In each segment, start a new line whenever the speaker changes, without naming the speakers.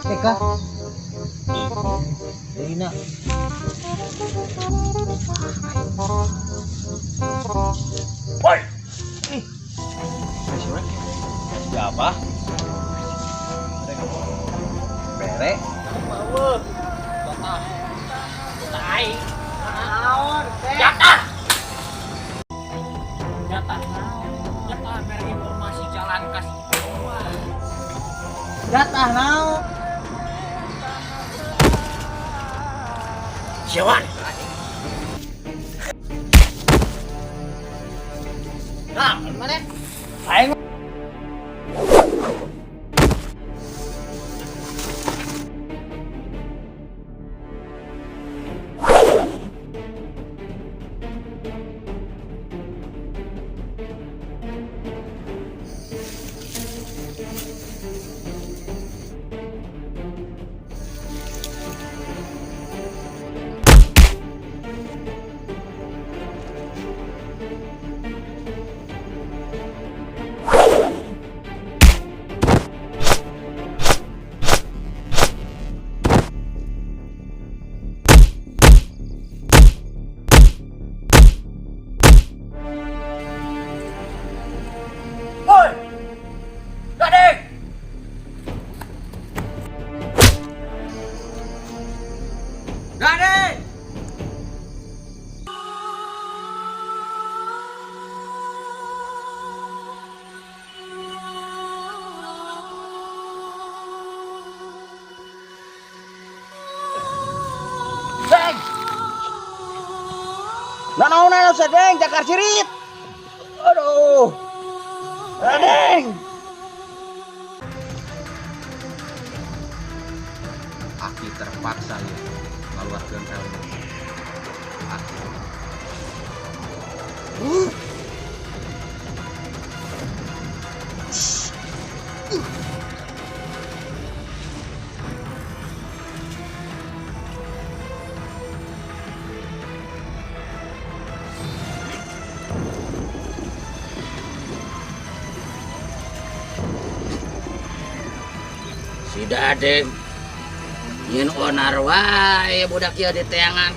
Eka. Rina.
Woi,
Siapa? Bere.
jatah. Jatah naon? Jatah mere informasi jalan kasih.
Jatah naon?
Siawan. Nah, mana?
Aing
Woi, Gading. Gading.
Deng. Nanaon sedeng jakar cirit. Aduh. Deng.
Aki terpaksa ya mengeluarkan ilmu. Aki.
Si Dadeng nyen onar wae budak ieu di teangan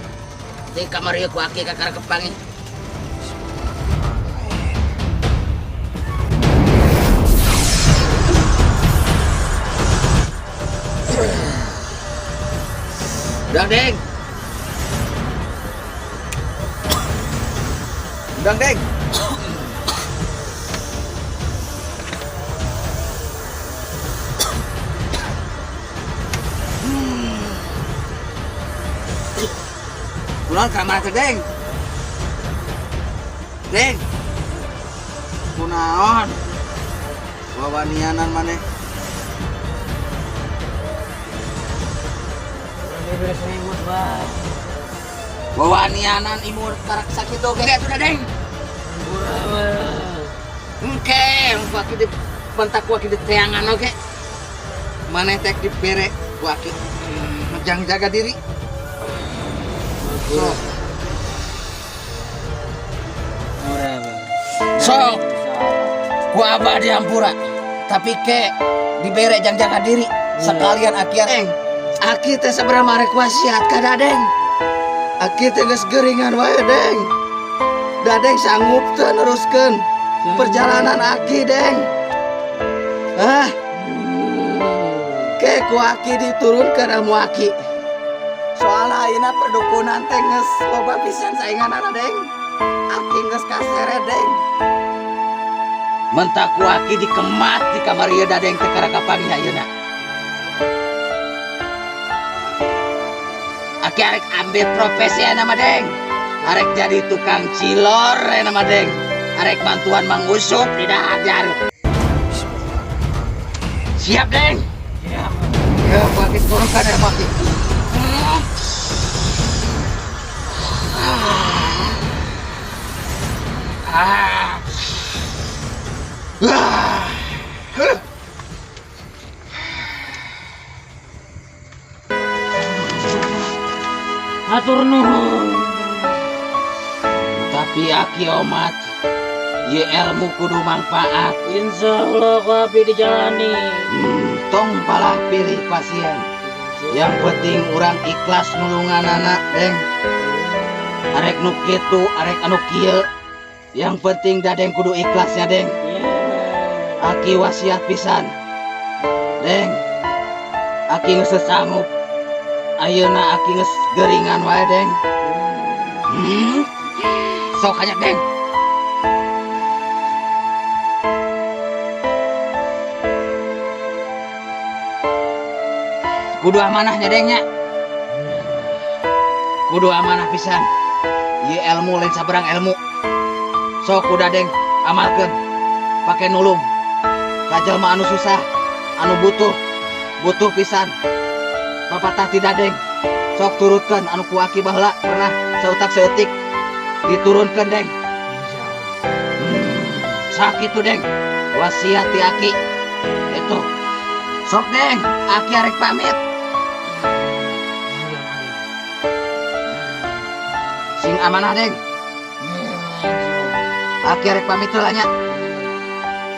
di kamar ieu ku aki kakar kepangi. Dadeng,
Deng. Pulang kamar teh, Deng. Deng. Kunaon? Wawanianan maneh.
wawanianan imur karak sakit oge atuh Dadeng. Engke, ku aki di bentak ku aki di teangan oge. Maneh tek dibere ku aki. Jang jaga diri. Sok ku abah di Hampura tapi ke dibere jang jaga diri sekalian akian aki teh sabaraha marek wasiat ka Dadeng. Aki teh geus geuringan wae Deng. Dadeng sanggup teu neruskeun perjalanan aki Deng. Ke ku aki diturunkeun ilmu aki. Soalnya ayeuna perdukunan teh geus loba pisan sainganana Deng. Aki geus kaseret Deng. Mentak ku aki dikemat di kamar ieu Dadeng teh karakapangnya ayeuna. Aki arek ambil profesi nama Deng. Arek jadi tukang cilor nama Deng. Arek bantuan Mang Usup di Dahajar. Siap Deng? Siap. Ya, pakai turunkan ya mati. Atur nuhun. Tapi aki omat, ye ilmu kudu manfaat. Insya Allah ku abdi dijalani. tong palah pilih pasien. Yang penting orang ikhlas nulungan anak, Deng. Arek nu kitu, arek anu kieu. Yang penting dadeng kudu ikhlasnya, Deng. Aki wasiat pisan. Deng. Aki geus sanggup. Ayeuna aki geus geringan wae, Deng. Sok hanya, Deng. Kudu amanahnya, Dengnya. Kudu amanah pisan. Ieu ilmu lain saberang ilmu. Sok kuda, Deng, amalkeun. Pake nulung. Ka jelema anu susah, anu butuh pisan. Papatah tidak, Deng. Sok turutkeun anu ku aki baheula pernah sautak saeutik. Diturunkeun, Deng. Sakitu, Deng. Wasiat ti aki. Itu. Sok, Deng, aki arek pamit. Sing amanah, Deng. Aki arek pamit heula nya.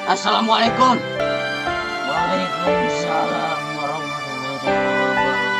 Assalamualaikum.
Waalaikumsalam warahmatullahi wabarakatuh.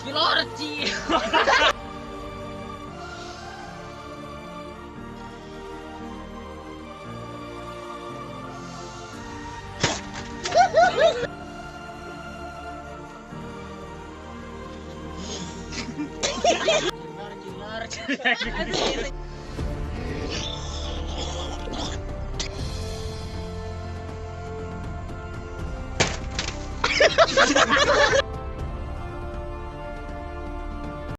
Kilorci. Kilar.